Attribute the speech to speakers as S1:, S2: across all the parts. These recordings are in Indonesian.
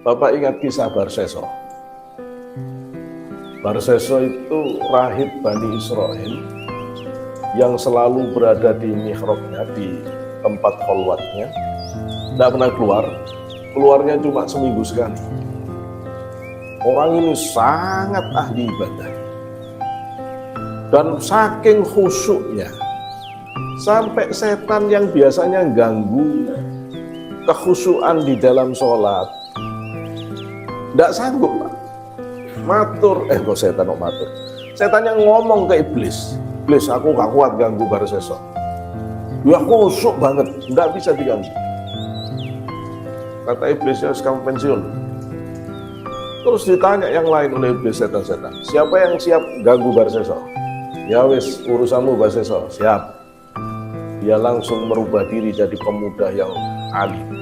S1: Bapak ingat kisah Barseso. Barseso itu rahib Bani Israel yang selalu berada di mihrabnya, di tempat kholwatnya, tidak pernah keluar. Keluarnya cuma seminggu sekali. Orang ini sangat ahli ibadah dan saking khusyuknya sampai setan yang biasanya ganggu kekhusyuan di dalam sholat tidak sanggup, Pak. Kok setan kok matur. Setannya ngomong ke iblis, "Iblis, aku gak kuat ganggu Barseso. Ya khusyuk banget, tidak bisa diganggu." Kata iblisnya, "Kamu pensiun." Terus ditanya yang lain oleh iblis, setan-setan, "Siapa yang siap ganggu Barseso?" "Ya wis, urusanmu Barseso." "Siap." Dia langsung merubah diri jadi pemuda yang alim.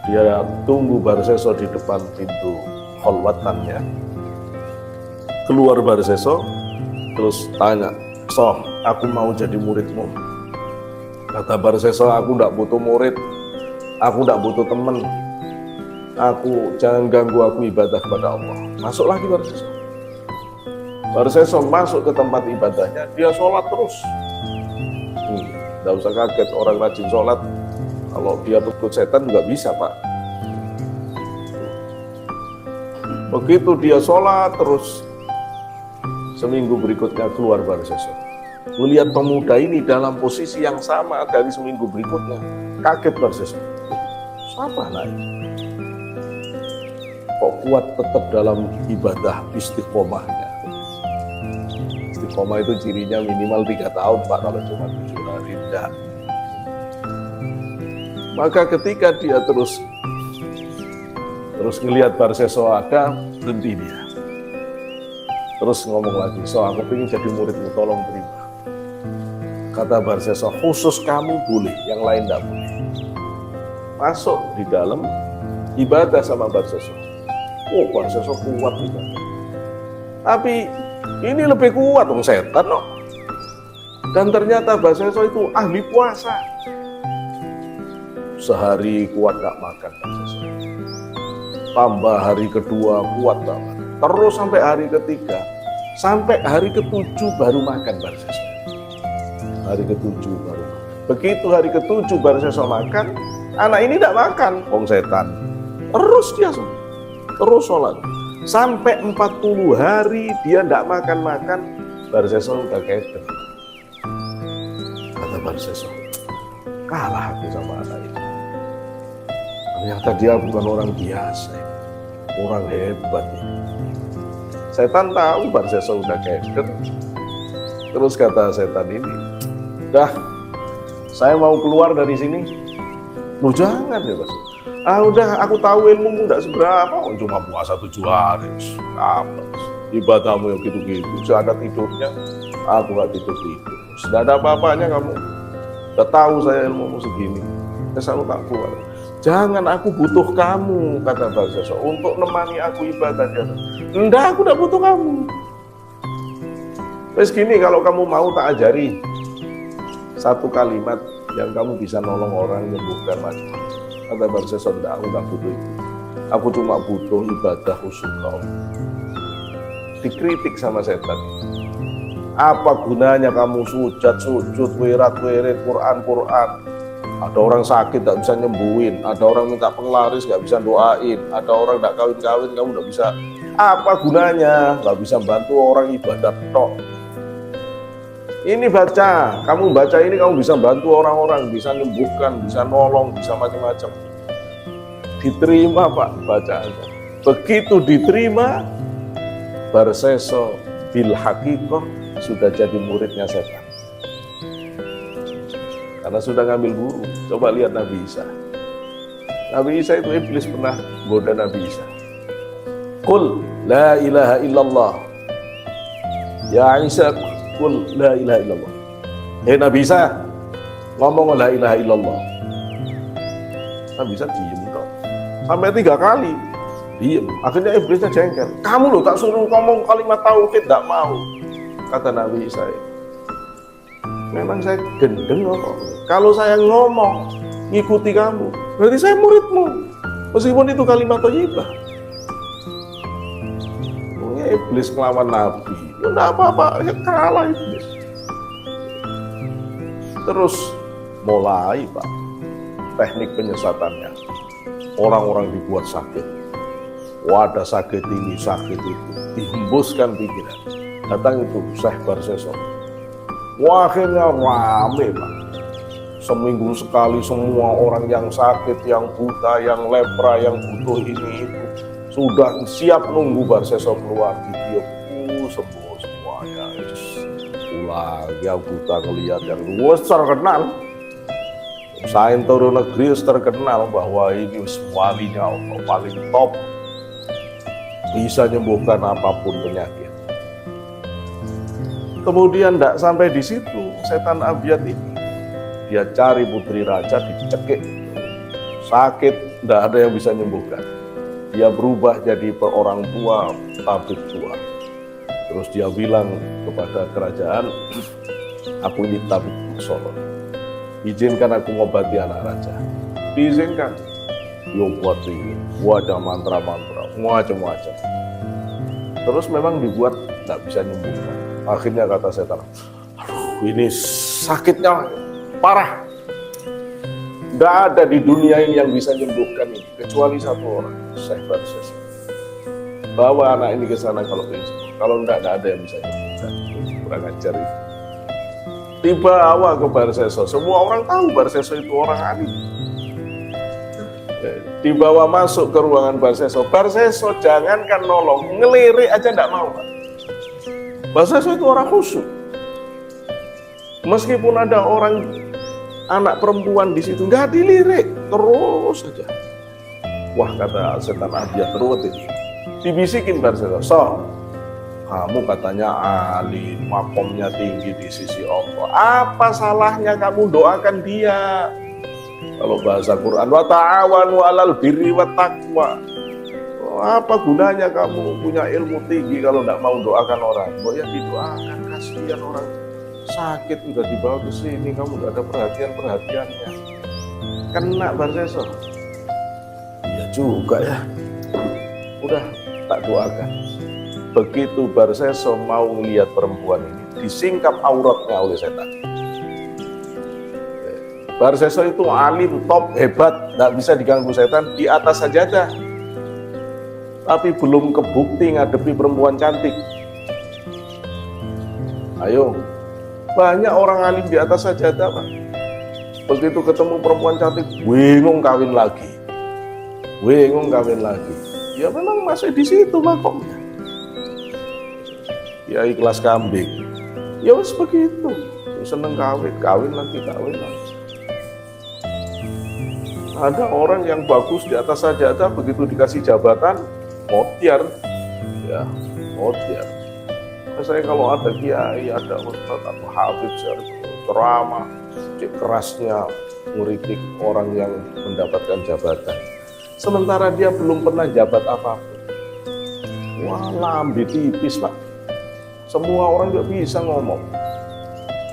S1: Dia tunggu Barseso di depan pintu kholwatannya. Keluar Barseso, terus tanya, "So, aku mau jadi muridmu." Kata Barseso, "Aku tidak butuh murid, aku tidak butuh teman. Aku, jangan ganggu aku ibadah kepada Allah." Masuk lagi Barseso. Barseso masuk ke tempat ibadahnya, dia sholat terus. Tidak usah kaget, orang rajin sholat, kalau dia ikut setan juga bisa, Pak. Begitu dia sholat terus, seminggu berikutnya keluar Barseso. Melihat pemuda ini dalam posisi yang sama dari seminggu berikutnya, kaget Barseso. Siapa naik? Kok kuat tetap dalam ibadah istiqomahnya? Istiqomah itu cirinya minimal 3 tahun, Pak, kalau cuma 7 hari enggak. Maka ketika dia terus ngelihat Barseso ada, berhenti dia. Terus ngomong lagi, "So, aku ingin jadi muridmu, tolong terima." Kata Barseso, "Khusus kamu boleh, yang lain tidak boleh." Masuk di dalam ibadah sama Barseso. Oh, Barseso kuat ibadah. Tapi ini lebih kuat dong setan, no? Dan ternyata Barseso itu ahli puasa. Sehari kuat gak makan Barseso. Tambah hari kedua kuat gak makan. Terus sampai hari ketiga. Sampai hari ke-7 baru makan Barseso. Hari ke-7 baru makan. Begitu hari ke-7 Barseso makan, anak ini tidak makan, wong setan. Terus dia terus sholat. Sampai 40 hari dia tidak makan-makan, Barseso udah keder. Kata Barseso, kalah aku sama anak ini. Ternyata dia bukan orang biasa, orang hebat. Setan tahu Barseso udah keder. Terus kata setan ini, "Dah, saya mau keluar dari sini." "Loh, jangan ya, Mas. Udah, aku tahu ilmumu tidak seberapa, cuma puasa 7 hari. Apa? Ibadahmu yang gitu-gitu. Sudah ada tidurnya, aku nggak tidur-tidur. Sudah ada apa-apanya kamu. Sudah tahu saya ilmumu segini. Saya tak keluar." "Jangan, aku butuh kamu," kata Barseso, "untuk nemani aku ibadah." "Enggak, aku tidak butuh kamu. Terus gini, kalau kamu mau tak ajari satu kalimat yang kamu bisa nolong orang, menyembuhkan macam-macam." Kata Barseso, "Enggak, aku tidak butuh itu. Aku cuma butuh ibadah khusyuk kau." Dikritik sama setan. "Apa gunanya kamu sujud, wirat-wirit, Quran. Ada orang sakit gak bisa nyembuhin, ada orang minta penglaris gak bisa doain, ada orang gak kawin-kawin kamu gak bisa. Apa gunanya? Gak bisa bantu orang ibadah tok. Ini baca, kamu baca ini kamu bisa bantu orang-orang, bisa nyembuhkan, bisa nolong, bisa macam-macam." Diterima, Pak, bacaannya. Begitu diterima, Barseso bil hakikoh sudah jadi muridnya setan. Karena sudah ngambil guru. Coba lihat Nabi Isa. Nabi Isa itu iblis pernah goda Nabi Isa. "Qul la ilaha illallah." "Ya Isa, qul la ilaha illallah." Nabi Isa, ngomong la ilaha illallah. Nabi Isa diem kok. Sampai 3 kali. Diem. Akhirnya iblisnya jengkel. "Kamu loh tak suruh ngomong kalimat tauhid, tidak mau." Kata Nabi Isa, "Memang saya gendeng kok. Kalau saya ngomong ngikuti kamu, berarti saya muridmu. Meskipun itu kalimat thayyibah. Iblis ngelawan Nabi, ya enggak apa-apa, ya kalah iblis. Terus mulai Pak, teknik penyesatannya. Orang-orang dibuat sakit. Wadah sakit ini, sakit itu. Dihembuskan pikiran. Datang itu Syekh Barseso. Wah, akhirnya rame Pak. Seminggu sekali semua orang yang sakit, yang buta, yang lepra, yang butuh ini itu sudah siap nunggu Barseso keluar. Dia sembuh semuanya. Pulang, yang buta ngelihat yang luas terkenal. Sain turun negeri terkenal bahwa ini walinya Allah paling top, bisa menyembuhkan apapun penyakit. Kemudian tidak sampai di situ, setan Abiyat ini dia cari putri raja, dicekik, sakit, tidak ada yang bisa menyembuhkan. Dia berubah jadi orang tua, tabib tua. Terus dia bilang kepada kerajaan, aku ini tabib Solo. Izinkan aku ngobati anak raja. Diizinkan. Yo buat ini, ada mantra-mantra, macam-macam. Terus memang dibuat tidak bisa menyembuhkan. Akhirnya kata setan, aduh ini sakitnya parah. Tidak ada di dunia ini yang bisa menyembuhkan ini, kecuali satu orang, Syekh Barseso. Bawa anak ini ke sana kalau bisa. Kalau tidak ada yang bisa menyembuhkan. Kurang ajar itu. Dibawa ke Barseso. Semua orang tahu Barseso itu orang alim. Dibawa masuk ke ruangan Barseso. Barseso jangankan nolong, ngelirik aja tidak mau. Barseso itu orang khusyuk. Meskipun ada orang anak perempuan di situ nggak dilirik, terus saja. Wah, kata setan Abiyat terus ini. Dibisikin Barseso, so, kamu katanya alim, makomnya tinggi di sisi Allah. Apa salahnya kamu doakan dia? Kalau bahasa Quran, wa ta'awanu 'alal birri wat taqwa. Apa gunanya kamu punya ilmu tinggi kalau tidak mau doakan orang? Oh ya didoakan, kasihan orang sakit udah dibawa ke sini, kamu nggak ada perhatiannya. Kena Barseso. Iya juga ya. Udah tak doakan. Begitu Barseso mau melihat perempuan ini, disingkap auratnya oleh setan. Barseso itu alim, top, hebat, nggak bisa diganggu setan, di atas sajadah. Tapi belum kebukti ngadepi perempuan cantik. Ayo, banyak orang alim di atas sajadah, Pak. Begitu ketemu perempuan cantik, bingung kawin lagi. Ya memang masih di situ makomnya. Ya ikhlas kambing. Ya wis begitu. Seneng kawin lagi. Ada orang yang bagus di atas sajadah, begitu dikasih jabatan, motiar. Ya, motiar. Saya kalau ada kiai, ada ustadz atau habib, ceramah, kerasnya ngeritik orang yang mendapatkan jabatan. Sementara dia belum pernah jabat apapun. Wah, lambe tipis, Pak. Semua orang juga bisa ngomong.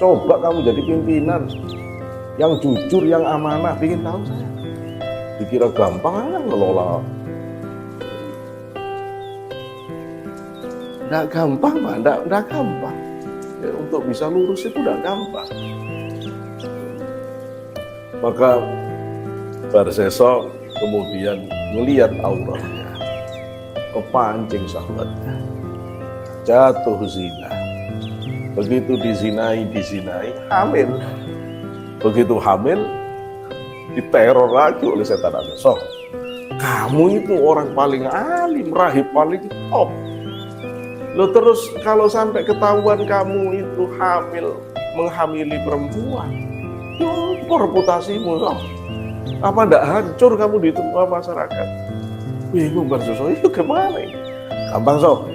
S1: Coba kamu jadi pimpinan yang jujur, yang amanah, ingin tahu saya. Dikira gampang aja ngelola. Nggak gampang, Pak. Nggak gampang. Ya, untuk bisa lurus itu nggak gampang. Maka Barseso kemudian melihat auratnya, kepancing sahabatnya, jatuh zina. Begitu dizinai, hamil. Begitu hamil, diteror lagi oleh setan Abiyat. So, kamu itu orang paling alim, rahib paling top. Lo terus kalau sampai ketahuan kamu itu menghamili perempuan, reputasimu, so. Apa ndak hancur kamu di tengah masyarakat? Bingung Barseso, itu gimana ini? Gampang, so,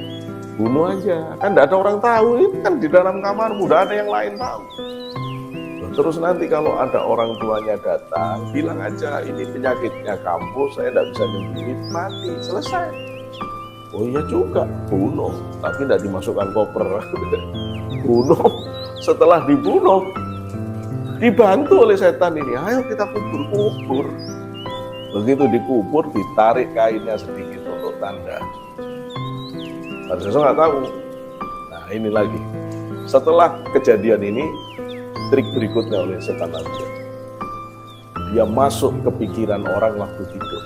S1: bunuh aja. Kan ndak ada orang tahu, ini kan di dalam kamarmu, ndak ada yang lain tahu. Terus nanti kalau ada orang tuanya datang, bilang aja ini penyakitnya kamu, saya ndak bisa nyembuhin, mati, selesai. Oh iya juga, bunuh, tapi tidak dimasukkan koper. Bunuh, setelah dibunuh, dibantu oleh setan ini, ayo kita kubur. Begitu dikubur, ditarik kainnya sedikit untuk tanda. Barseso nggak tahu. Nah ini lagi. Setelah kejadian ini, trik berikutnya oleh setan Abiyat. Dia masuk ke pikiran orang waktu tidur.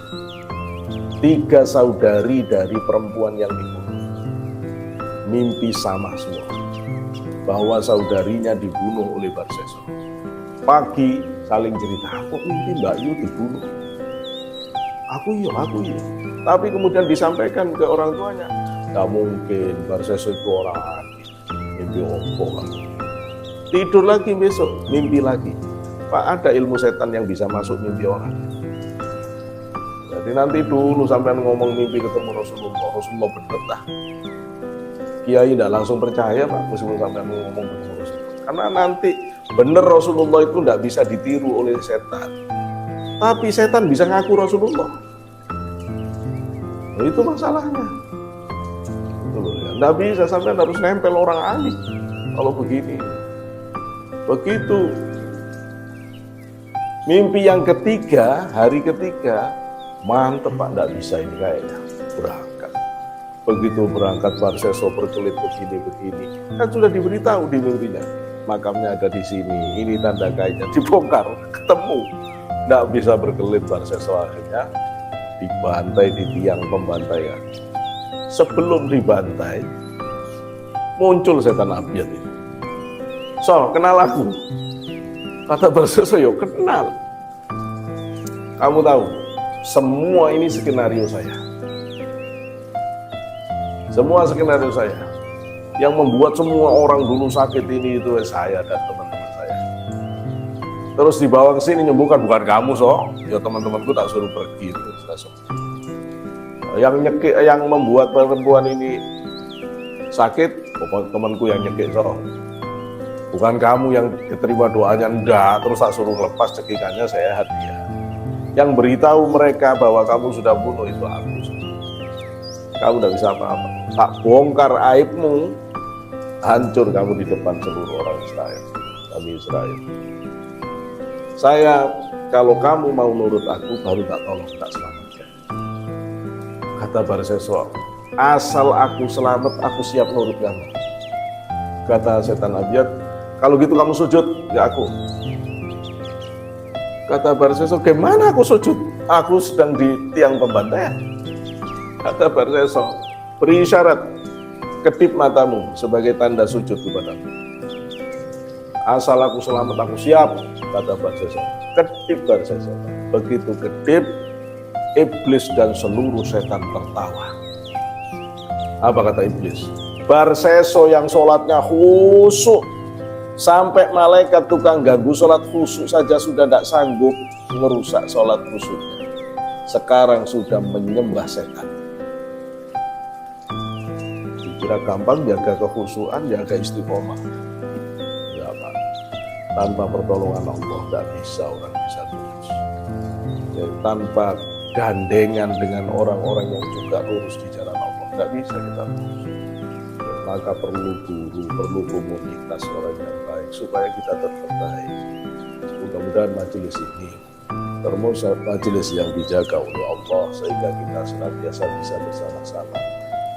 S1: 3 saudari dari perempuan yang dibunuh mimpi sama semua, bahwa saudarinya dibunuh oleh Barseso. Pagi saling cerita, kok mimpi Mbak Yu dibunuh? Aku iya. Tapi kemudian disampaikan ke orang tuanya, gak mungkin, Barseso itu orang adil, mimpi opo kan. Tidur lagi besok, mimpi lagi. Pak, ada ilmu setan yang bisa masuk mimpi orang. Jadi nanti dulu sampai ngomong mimpi ketemu Rasulullah bener dah. Kiai tidak langsung percaya Pak, meskipun sampai ngomong ketemu Rasulullah. Karena nanti bener Rasulullah itu tidak bisa ditiru oleh setan. Tapi setan bisa ngaku Rasulullah. Nah, itu masalahnya. Tidak bisa, sampai harus nempel orang alim kalau begini. Begitu mimpi yang ketiga, hari ketiga, mantep Pak, tidak bisa ini kayaknya, berangkat. Begitu berangkat Barseso berkelit begini, kan sudah diberitahu di mimpinya, makamnya ada di sini, ini tanda kainnya, dibongkar, ketemu, tidak bisa berkelit Barseso, akhirnya dibantai di tiang pembantaian. Sebelum dibantai, muncul setan Abiyat itu. So, kenal aku? Kata Barseso, yo kenal. Kamu tahu, semua ini skenario saya. Semua skenario saya. Yang membuat semua orang dulu sakit ini itu saya dan teman-teman saya. Terus dibawa ke sini nyembuhkan, bukan kamu, so. Ya teman-temanku tak suruh pergi. Yang membuat perempuan ini sakit, pokoknya temanku yang nyekik, so. Bukan kamu yang diterima doanya, enggak, terus tak suruh lepas cekikannya, saya hadiah. Yang beritahu mereka bahwa kamu sudah bunuh itu aku. Kamu tidak bisa apa-apa. Tak bongkar aibmu, hancur kamu di depan seluruh orang Israel. Kami Israel. Saya, kalau kamu mau nurut aku, baru tak tolong, tak selamatkan. Kata Barseso, asal aku selamat, aku siap nurut kamu. Kata setan Abiyat, kalau gitu kamu sujud, ya aku. Kata Barseso, gimana aku sujud? Aku sedang di tiang pembantaian. Kata Barseso, beri isyarat, kedip matamu sebagai tanda sujud kepadamu. Asal aku selamat, aku siap. Kata Barseso, kedip Barseso. Begitu kedip, iblis dan seluruh setan tertawa. Apa kata iblis? Barseso yang sholatnya khusyuk, sampai malaikat tukang ganggu sholat khusyuk saja sudah tidak sanggup merusak sholat khusyuknya. Sekarang sudah menyembah setan. Dikira gampang jaga kekhusyuan, jaga istiqomah. Ya Pak, tanpa pertolongan Allah tidak bisa orang bisa lurus. Ya, tanpa gandengan dengan orang-orang yang juga lurus di jalan Allah, tidak bisa kita lurus. Maka perlu guru, perlu komunitas orang yang baik supaya kita tetap baik. Mudah-mudahan majelis ini termasuk majelis yang dijaga oleh Allah sehingga kita senantiasa bisa bersama-sama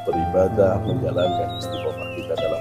S1: beribadah, menjalankan istiqomah kita dalam